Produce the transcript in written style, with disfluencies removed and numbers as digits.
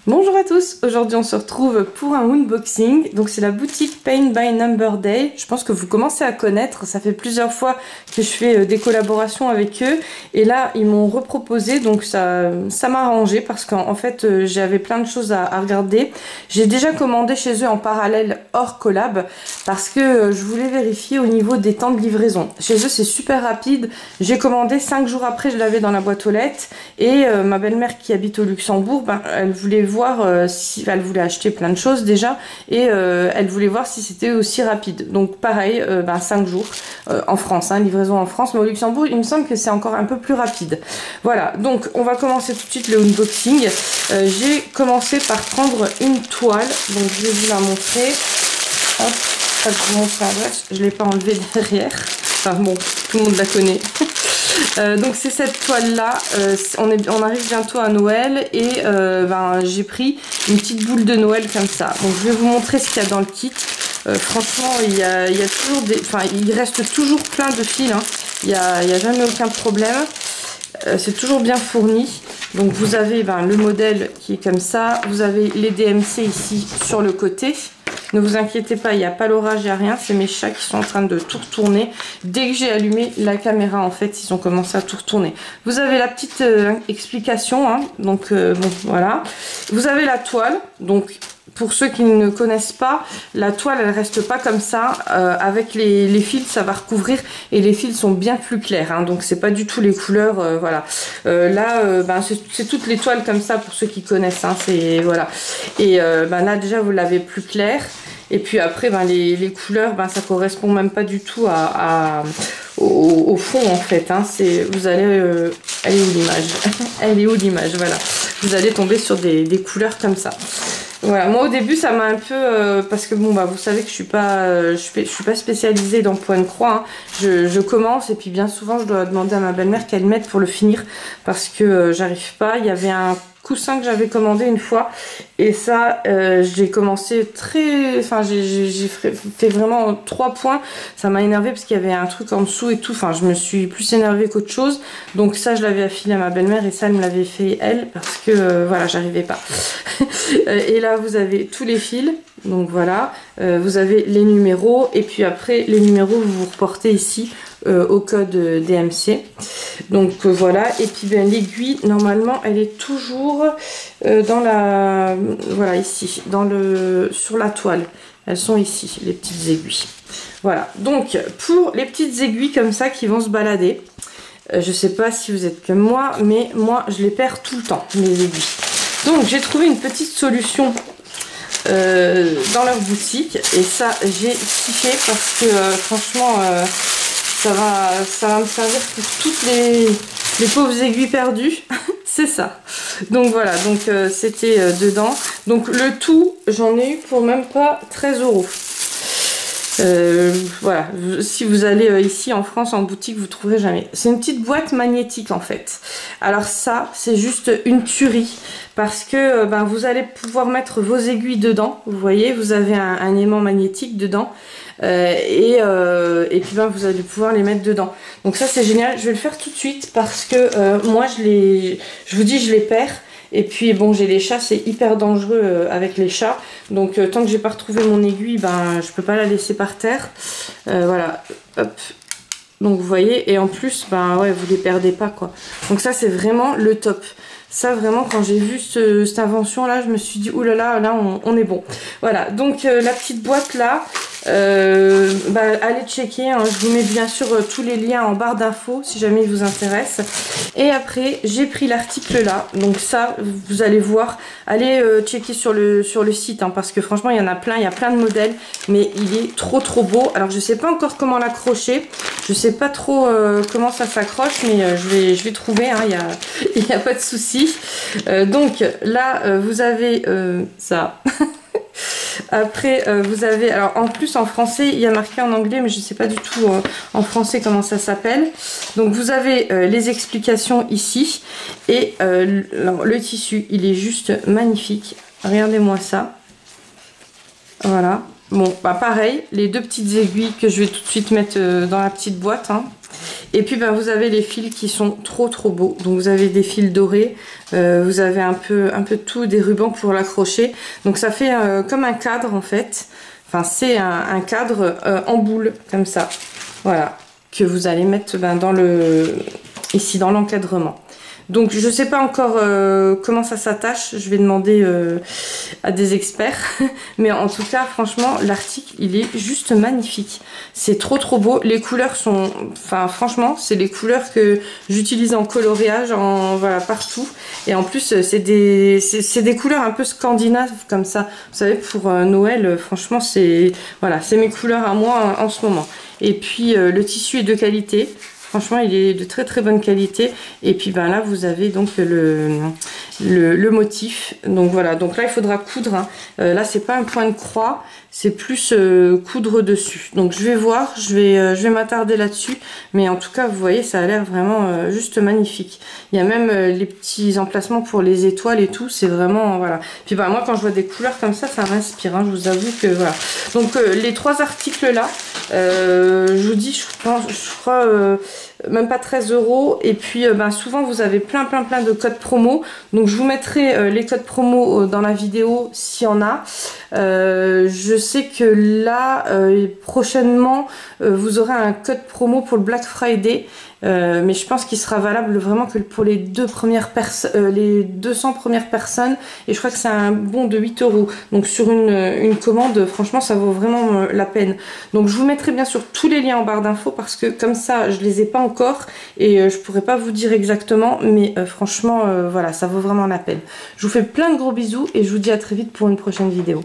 Bonjour à tous, aujourd'hui on se retrouve pour un unboxing, donc c'est la boutique Paint by Number Day. Je pense que vous commencez à connaître, ça fait plusieurs fois que je fais des collaborations avec eux et là ils m'ont reproposé, donc ça m'a arrangé parce qu'en fait j'avais plein de choses à regarder. J'ai déjà commandé chez eux en parallèle hors collab parce que je voulais vérifier au niveau des temps de livraison. Chez eux c'est super rapide, j'ai commandé 5 jours après, je l'avais dans la boîte aux lettres et ma belle-mère qui habite au Luxembourg, elle voulait voir si elle voulait acheter plein de choses déjà et elle voulait voir si c'était aussi rapide. Donc pareil, 5 jours en France, livraison en France, mais au Luxembourg il me semble que c'est encore un peu plus rapide. Voilà, donc on va commencer tout de suite le unboxing. J'ai commencé par prendre une toile, donc je vais vous la montrer. Hop, ça je vous montre l'adresse, je ne l'ai pas enlevée derrière. Enfin bon, tout le monde la connaît. Donc c'est cette toile là, on arrive bientôt à Noël et j'ai pris une petite boule de Noël comme ça. Donc je vais vous montrer ce qu'il y a dans le kit. Franchement il y a toujours il reste toujours plein de fils, il n'y a jamais aucun problème. C'est toujours bien fourni. Donc vous avez le modèle qui est comme ça, vous avez les DMC ici sur le côté. Ne vous inquiétez pas, il n'y a pas l'orage, il n'y a rien, c'est mes chats qui sont en train de tout retourner. Dès que j'ai allumé la caméra, en fait, ils ont commencé à tout retourner. Vous avez la petite explication, donc bon, voilà. Vous avez la toile, donc pour ceux qui ne connaissent pas, la toile, elle reste pas comme ça. Avec les fils, ça va recouvrir et les fils sont bien plus clairs, donc c'est pas du tout les couleurs, voilà. Là, c'est toutes les toiles comme ça pour ceux qui connaissent, c'est voilà. Et là déjà vous l'avez plus clair. Et puis après, les couleurs, ça correspond même pas du tout au fond en fait. Vous allez, elle est où l'image? Elle est où l'image? Voilà. Vous allez tomber sur des couleurs comme ça. Voilà. Moi au début, ça m'a un peu parce que bon vous savez que je suis pas spécialisée dans point de croix. Je commence et puis bien souvent je dois demander à ma belle-mère qu'elle m'aide pour le finir parce que j'arrive pas. Il y avait un coussin que j'avais commandé une fois et ça j'ai commencé j'ai fait vraiment 3 points, ça m'a énervé parce qu'il y avait un truc en dessous et tout, je me suis plus énervée qu'autre chose, donc ça je l'avais affilé à ma belle-mère et ça elle me l'avait fait elle parce que voilà, j'arrivais pas. Et là vous avez tous les fils, donc voilà, vous avez les numéros et puis après les numéros vous vous reportez ici au code DMC. Donc voilà, et puis l'aiguille normalement elle est toujours dans la, voilà, ici sur la toile, elles sont ici les petites aiguilles. Voilà, donc pour les petites aiguilles comme ça qui vont se balader, je sais pas si vous êtes comme moi, mais moi je les perds tout le temps, mes aiguilles. Donc j'ai trouvé une petite solution dans leur boutique et ça j'ai kiffé parce que franchement ça va me servir pour toutes les pauvres aiguilles perdues. C'est ça. Donc voilà, donc c'était dedans. Donc le tout, j'en ai eu pour même pas 13 €. Voilà, si vous allez ici en France en boutique, vous trouverez jamais. C'est une petite boîte magnétique en fait. Alors ça, c'est juste une tuerie parce que vous allez pouvoir mettre vos aiguilles dedans. Vous voyez, vous avez un aimant magnétique dedans. Et puis vous allez pouvoir les mettre dedans. Donc ça c'est génial. Je vais le faire tout de suite parce que moi je vous dis je les perds. Et puis bon, j'ai les chats, c'est hyper dangereux avec les chats. Donc tant que j'ai pas retrouvé mon aiguille, je peux pas la laisser par terre. Voilà, hop. Donc vous voyez, et en plus, ouais, vous les perdez pas quoi. Donc ça c'est vraiment le top. Ça vraiment, quand j'ai vu cette invention là, je me suis dit oulala, là on est bon. Voilà, donc la petite boîte là, allez checker, je vous mets bien sûr tous les liens en barre d'infos si jamais il vous intéresse. Et après j'ai pris l'article là, donc ça vous allez voir, allez checker sur le site parce que franchement il y en a plein, il y a plein de modèles, mais il est trop beau. Alors je sais pas encore comment l'accrocher, je sais pas trop comment ça s'accroche, mais je vais trouver, il y a pas de souci. Donc là vous avez ça. Après vous avez, alors en plus en français il y a marqué en anglais mais je sais pas du tout en français comment ça s'appelle. Donc vous avez les explications ici et le tissu il est juste magnifique, regardez-moi ça. Voilà, bon pareil, les deux petites aiguilles que je vais tout de suite mettre dans la petite boîte Et puis ben, vous avez les fils qui sont trop beaux. Donc vous avez des fils dorés, vous avez un peu de tout, des rubans pour l'accrocher. Donc ça fait comme un cadre en fait. Enfin c'est un cadre en boule comme ça. Voilà, que vous allez mettre ben, ici dans l'encadrement. Donc je sais pas encore comment ça s'attache, je vais demander à des experts, mais en tout cas franchement l'article il est juste magnifique, c'est trop beau, les couleurs sont, enfin franchement c'est les couleurs que j'utilise en coloriage, voilà partout, et en plus c'est des couleurs un peu scandinaves comme ça, vous savez pour Noël, franchement c'est voilà, c'est mes couleurs à moi en ce moment. Et puis le tissu est de qualité. Franchement, il est de très bonne qualité. Et puis ben là, vous avez donc le motif. Donc voilà, donc là, il faudra coudre. Hein. Là, c'est pas un point de croix, c'est plus coudre dessus. Donc je vais voir, je vais m'attarder là-dessus. Mais en tout cas, vous voyez, ça a l'air vraiment juste magnifique. Il y a même les petits emplacements pour les étoiles et tout. C'est vraiment, voilà. Puis ben, moi, quand je vois des couleurs comme ça m'inspire. Hein, je vous avoue que voilà. Donc les 3 articles là, je vous dis, je crois même pas 13 €. Et puis ben, souvent vous avez plein de codes promo, donc je vous mettrai les codes promo dans la vidéo s'il y en a. Je sais que là prochainement vous aurez un code promo pour le Black Friday, mais je pense qu'il sera valable vraiment que pour les 200 premières personnes, et je crois que c'est un bon de 8 €. Donc sur une commande, franchement ça vaut vraiment la peine. Donc je vous mettrai bien sûr tous les liens en barre d'infos, parce que comme ça je les ai pas encore et je pourrais pas vous dire exactement, mais franchement voilà, ça vaut vraiment la peine. Je vous fais plein de gros bisous et je vous dis à très vite pour une prochaine vidéo.